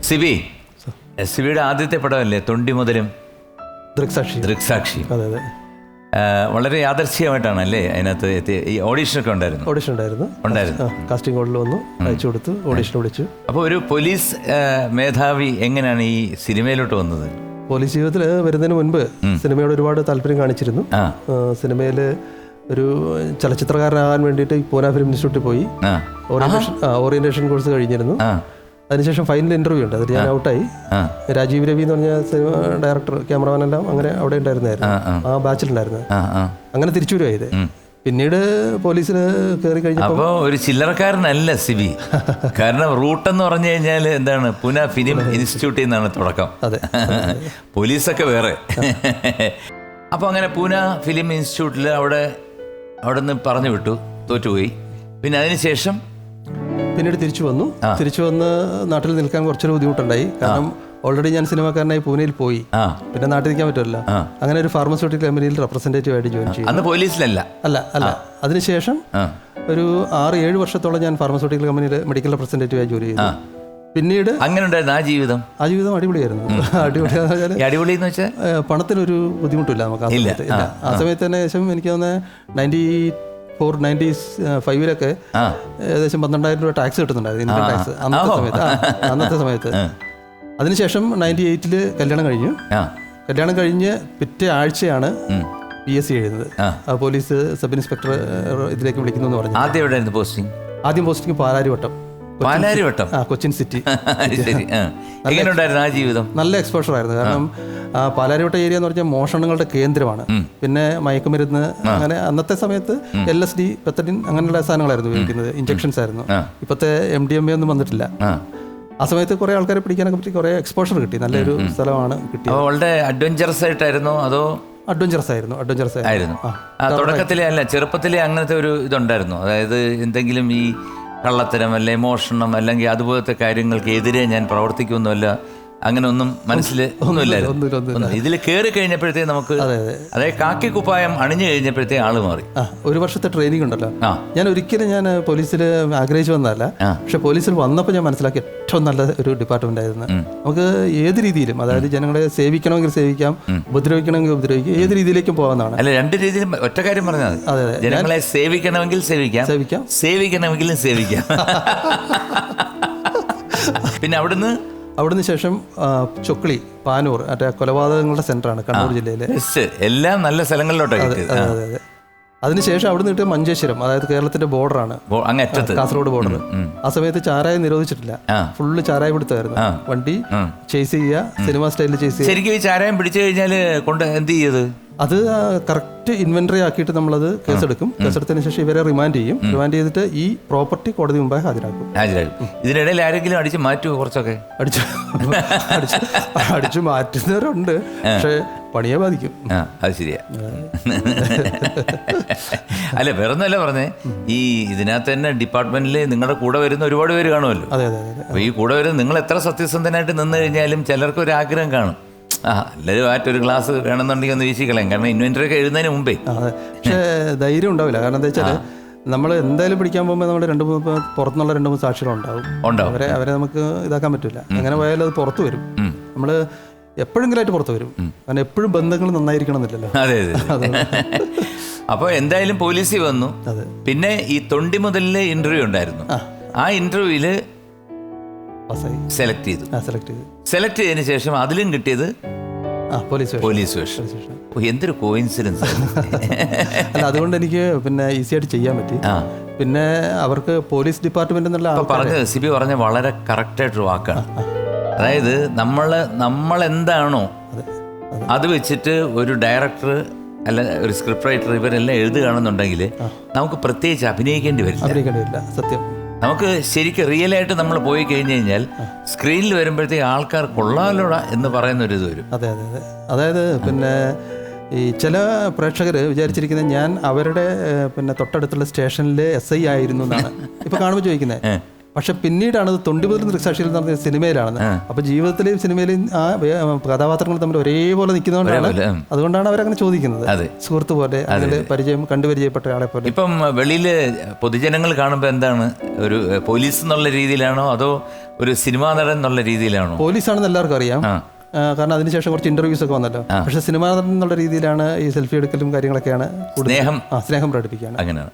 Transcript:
സിബിയുടെ ആദ്യത്തെ പടമല്ലേ തൊണ്ടി മുതലും ദൃക്സാക്ഷി. അതെ അതെ, വളരെ യാദർച്ഛികമായിട്ടാണ് അല്ലേ അതിനകത്ത് എത്തിയ. ഈ ഓഡീഷനൊക്കെ ഉണ്ടായിരുന്നു. കാസ്റ്റിംഗ് കോളിൽ വന്നു, അയച്ചു കൊടുത്തു, ഓഡീഷൻ വിളിച്ചു. അപ്പോൾ ഒരു പോലീസ് മേധാവി എങ്ങനെയാണ് ഈ സിനിമയിലോട്ട് വന്നത്? പോലീസ് ജീവിതത്തിൽ വരുന്നതിന് മുൻപ് സിനിമയോട് ഒരുപാട് താല്പര്യം കാണിച്ചിരുന്നു. സിനിമയിൽ ഒരു ചലച്ചിത്രകാരനാകാൻ വേണ്ടിയിട്ട് പൂന ഫിലിം ഇൻസ്റ്റിറ്റ്യൂട്ടിൽ പോയി ഓറിയന്റേഷൻ കോഴ്സ് കഴിഞ്ഞിരുന്നു. അതിനുശേഷം ഫൈനൽ ഇന്റർവ്യൂ ഉണ്ട്, അതിൽ ഞാൻ ഔട്ടായി. രാജീവ് രവി എന്ന് പറഞ്ഞ സിനിമ ഡയറക്ടർ, ക്യാമറമാൻ എല്ലാം അങ്ങനെ അവിടെ ഉണ്ടായിരുന്നായിരുന്നു, ആ ബാച്ചിലുണ്ടായിരുന്നു. അങ്ങനെ തിരിച്ചു വരുവായത്. പിന്നീട് പോലീസിൽ കയറി കഴിഞ്ഞപ്പോൾ ഒരു ചില്ലറക്കാരനല്ല സിബി. കാരണം റൂട്ട് എന്ന് പറഞ്ഞു കഴിഞ്ഞാൽ എന്താണ്, പൂന ഫിലിം ഇൻസ്റ്റിറ്റ്യൂട്ടിൽ നിന്നാണ് തുടക്കം. അതെ, പോലീസൊക്കെ വേറെ. അപ്പോൾ അങ്ങനെ പൂന ഫിലിം ഇൻസ്റ്റിറ്റ്യൂട്ടിൽ അവിടെ നിന്ന് പറഞ്ഞു വിട്ടു, തോറ്റുപോയി. പിന്നെ അതിനുശേഷം പിന്നീട് തിരിച്ചു വന്ന് നാട്ടിൽ നിൽക്കാൻ കുറച്ചൊരു ബുദ്ധിമുട്ടുണ്ടായി. കാരണം ഓൾറെഡി ഞാൻ സിനിമാക്കാരനായി പൂനെയിൽ പോയി, പിന്നെ നാട്ടിൽ നിൽക്കാൻ പറ്റുമല്ലോ. അങ്ങനെ ഒരു ഫാർമസ്യൂട്ടിക്കൽ കമ്പനിയിൽ റെപ്രസെന്റേറ്റീവ് ആയിട്ട് ജോയിൻ ചെയ്തു. അന്ന് പോലീസിലല്ല? അല്ല. അതിനുശേഷം ഒരു 6-7 വർഷത്തോളം ഞാൻ ഫാർമസ്യൂട്ടിക്കൽ കമ്പനിയിൽ മെഡിക്കൽ റെപ്രസെന്റേറ്റീവ് ആയി ജോലി ചെയ്തു. പിന്നീട് അങ്ങനെ ഉണ്ടായിരുന്നു ആ ജീവിതം അടിപൊളിയായിരുന്നു. അടിപൊളിയെന്ന് വെച്ചാൽ പണത്തിനൊരു ബുദ്ധിമുട്ടില്ല നമുക്ക് ആ സമയത്ത്. ആ സമയത്ത് തന്നെ ഏകദേശം എനിക്ക് തോന്നുന്നത് 95-ലൊക്കെ ഏകദേശം 12,000 രൂപ ടാക്സ് കിട്ടുന്നുണ്ടായിരുന്നു, ഇൻകം ടാക്സ് അന്നത്തെ സമയത്ത്. അതിനുശേഷം 98-ല് കല്യാണം കഴിഞ്ഞ് പിറ്റേ ആഴ്ചയാണ് PSC എഴുതുന്നത്. പോലീസ് സബ് ഇൻസ്പെക്ടർ ഇതിലേക്ക് വിളിക്കുന്നു എന്ന് പറഞ്ഞു. ആദ്യം പോസ്റ്റിംഗ് പാലാരിവട്ടം, കൊച്ചിൻ സിറ്റി. നല്ല എക്സ്പോഷർ ആയിരുന്നു. കാരണം പാലാരിവട്ടം ഏരിയ എന്ന് പറഞ്ഞാൽ മോഷണങ്ങളുടെ കേന്ദ്രമാണ്. പിന്നെ മയക്കുമരുന്ന്, അങ്ങനെ അന്നത്തെ സമയത്ത് LSD, പെത്തഡിൻ അങ്ങനെയുള്ള സാധനങ്ങളായിരുന്നു ഉപയോഗിക്കുന്നത്, ഇഞ്ചക്ഷൻസ് ആയിരുന്നു. ഇപ്പോഴത്തെ MDMA ഒന്നും വന്നിട്ടില്ല. ആ സമയത്ത് കുറെ ആൾക്കാരെ പിടിക്കാനൊക്കെ പറ്റി കുറെ എക്സ്പോഷർ കിട്ടി. നല്ലൊരു സ്ഥലമാണ് കിട്ടിയത്. വളരെ അഡ്വഞ്ചറസ് ആയിട്ടായിരുന്നോ അതോ? അഡ്വഞ്ചറസ് ആയിരുന്നു. തുടക്കത്തിലെ അല്ല, ചെറുപ്പത്തിലെ അങ്ങനത്തെ ഒരു ഇതുണ്ടായിരുന്നു? അതായത് എന്തെങ്കിലും ഈ കള്ളത്തരം അല്ലെ മോഷണം അല്ലെങ്കിൽ അതുപോലത്തെ കാര്യങ്ങൾക്ക് എതിരെ ഞാൻ പ്രവർത്തിക്കുമൊന്നുമല്ല, അങ്ങനെ ഒന്നും മനസ്സിൽ ഒന്നുമില്ലായിരുന്നു. ഇതിൽ കയറി കഴിഞ്ഞപ്പോഴത്തേക്ക് നമുക്ക്, അതായത് കാക്കി കുപ്പായം അണിഞ്ഞു കഴിഞ്ഞപ്പോഴത്തേക്ക് ആള് മാറി. 1 വർഷത്തെ ട്രെയിനിങ് ഉണ്ടല്ലോ. ഞാൻ പോലീസിൽ ആഗ്രഹിച്ചു വന്നതല്ല, പക്ഷെ പോലീസിൽ വന്നപ്പോൾ ഞാൻ മനസ്സിലാക്കി ഏറ്റവും നല്ല ഒരു ഡിപ്പാർട്ട്മെന്റ് ആയിരുന്നു. നമുക്ക് ഏത് രീതിയിലും, അതായത് ജനങ്ങളെ സേവിക്കണമെങ്കിൽ സേവിക്കാം, ഉപദ്രവിക്കണമെങ്കിൽ ഉപദ്രവിക്കാം, ഏത് രീതിയിലേക്കും പോകാവുന്നതാണ്. അല്ല, 2 രീതിയിലും ഒറ്റ കാര്യം പറഞ്ഞാൽ മതി. ജനങ്ങളെ സേവിക്കണമെങ്കിൽ സേവിക്കാം, സേവിക്കണമെങ്കിലും സേവിക്കാം. പിന്നെ അവിടുന്ന് ശേഷം ചൊക്ലി, പാനൂർ, മറ്റേ കൊലപാതകങ്ങളുടെ സെന്ററാണ് കണ്ണൂർ ജില്ലയിലെ. എല്ലാം നല്ല സ്ഥലങ്ങളിലോട്ടാണ്. അതെ. അതിനുശേഷം അവിടെ നിന്ന് മഞ്ചേശ്വരം, അതായത് കേരളത്തിന്റെ ബോർഡറാണ്, കാസർഗോഡ് ബോർഡർ. ആ സമയത്ത് ചാരായം നിരോധിച്ചിട്ടില്ല, ഫുള്ള് ചാരായം പിടുത്തമായിരുന്നു. വണ്ടി ചേസ് ചെയ്യുക, സിനിമ സ്റ്റൈലിൽ ചേസ് ചെയ്യുക. ശരിക്കും ഈ ചാരായം പിടിച്ചു കഴിഞ്ഞാൽ കൊണ്ട് എന്ത് ചെയ്യത്? അത് കറക്റ്റ് ഇൻവെന്ററി ആക്കിയിട്ട് നമ്മളത് കേസെടുക്കും. കേസെടുത്തതിന് ശേഷം ഇവരെ റിമാൻഡ് ചെയ്തിട്ട് ഈ പ്രോപ്പർട്ടി കോടതി മുമ്പായി ഹാജരാക്കും. ഇതിനിടയിൽ ആരെങ്കിലും അടിച്ച് മാറ്റുമോ? കുറച്ചൊക്കെ അടിച്ചു മാറ്റുന്നവരുണ്ട്, പക്ഷെ പണിയെ ബാധിക്കും. അത് ശരിയാ. അല്ല, വേറൊന്നുമല്ല പറഞ്ഞേ, ഈ ഇതിനകത്ത് തന്നെ ഡിപ്പാർട്ട്മെന്റിൽ നിങ്ങളുടെ കൂടെ വരുന്ന ഒരുപാട് പേര് കാണുമല്ലോ. അപ്പൊ ഈ കൂടെ വരുന്ന നിങ്ങൾ എത്ര സത്യസന്ധനായിട്ട് നിന്ന് കഴിഞ്ഞാലും ചിലർക്ക് ഒരു ആഗ്രഹം കാണും, എല്ലാവരും ആയിട്ടൊരു ഗ്ലാസ് വേണമെന്നുണ്ടെങ്കിൽ ഒന്ന് വീശിക്കളയും. കാരണം ഇൻവെന്ററി ഒക്കെ എഴുതുന്നതിന് മുമ്പേ. പക്ഷേ ധൈര്യം ഉണ്ടാവില്ല. കാരണം എന്താ വെച്ചാൽ നമ്മൾ എന്തായാലും പിടിക്കാൻ പോകുമ്പോൾ നമ്മൾ പുറത്തുനിന്നുള്ള 2-3 സാക്ഷികളുണ്ടാവും. അവരെ നമുക്ക് ഇതാക്കാൻ പറ്റില്ല. അങ്ങനെ പോയാലും അത് പുറത്തു വരും. നമ്മൾ എപ്പോഴെങ്കിലായിട്ട് പുറത്തു വരും. കാരണം എപ്പോഴും ബന്ധങ്ങൾ നന്നായിരിക്കണം എന്നില്ലല്ലോ. അതെ. അപ്പോൾ എന്തായാലും പോലീസിൽ വന്നു. പിന്നെ ഈ തൊണ്ടി മുതലിലെ ഇന്റർവ്യൂ ഉണ്ടായിരുന്നു. ആ ഇന്റർവ്യൂവില് സെലക്ട് ചെയ്തതിന് ശേഷം അതിലും കിട്ടിയത് പോലീസ് വേഷം. എന്തൊരു കോയിൻസിഡൻസ്. അല്ല, അതുകൊണ്ട് എനിക്ക് പിന്നെ ഈസി ആയിട്ട് ചെയ്യാൻ പറ്റി. പിന്നെ അവർക്ക് പോലീസ് ഡിപ്പാർട്ട്മെന്റ് എന്നുള്ള സിബി പറഞ്ഞ വളരെ കറക്റ്റായിട്ടൊരു വാക്കാണ്. അതായത് നമ്മൾ എന്താണോ അത് വെച്ചിട്ട് ഒരു ഡയറക്ടർ അല്ല ഒരു സ്ക്രിപ്റ്റ് റൈറ്റർ ഇവരെല്ലാം എഴുതുകയാണെന്നുണ്ടെങ്കിൽ നമുക്ക് പ്രത്യേകിച്ച് അഭിനയിക്കേണ്ടി വരില്ല. സത്യം. നമുക്ക് ശരിക്കും റിയലായിട്ട് നമ്മൾ പോയി കഴിഞ്ഞു കഴിഞ്ഞാൽ സ്ക്രീനിൽ വരുമ്പോഴത്തേക്ക് ആൾക്കാർ കൊള്ളാലോടാ എന്ന് പറയുന്ന ഒരു ഇത് വരും. അതെ. അതായത് പിന്നെ ഈ ചില പ്രേക്ഷകർ വിചാരിച്ചിരിക്കുന്നത് ഞാൻ അവരുടെ പിന്നെ തൊട്ടടുത്തുള്ള സ്റ്റേഷനിലെ SI ആയിരുന്നു എന്നാണ് ഇപ്പൊ കാണുമ്പോൾ ചോദിക്കുന്നത്. പക്ഷെ പിന്നീടാണ് അത് തൊണ്ടി മുതൽ ദൃക്സാക്ഷിയിൽ നടന്ന സിനിമയിലാണെന്ന്. അപ്പൊ ജീവിതത്തിലെയും സിനിമയിലെയും ആ കഥാപാത്രങ്ങൾ തമ്മിൽ ഒരേപോലെ നിൽക്കുന്നതുകൊണ്ടാണ്, അതുകൊണ്ടാണ് അവരങ്ങനെ ചോദിക്കുന്നത്. സുഹൃത്ത് പോലെ, കണ്ടുപരിചയപ്പെട്ട ആളെ പോലെ. ഇപ്പം വെളിയിൽ പൊതുജനങ്ങൾ കാണുമ്പോൾ എന്താണ്, ഒരു പോലീസ് എന്നുള്ള രീതിയിലാണോ അതോ ഒരു സിനിമാ നടൻ എന്നുള്ള രീതിയിലാണോ? പോലീസാണെന്ന് എല്ലാവർക്കും അറിയാം. കാരണം അതിനുശേഷം കുറച്ച് ഇന്റർവ്യൂസ് ഒക്കെ വന്നല്ലോ. പക്ഷെ സിനിമാ നടൻ എന്നുള്ള രീതിയിലാണ് ഈ സെൽഫി എടുക്കലും കാര്യങ്ങളൊക്കെയാണ് കൂടുതൽ. സ്നേഹം പ്രകടിപ്പിക്കുകയാണ്. അങ്ങനെയാണ്.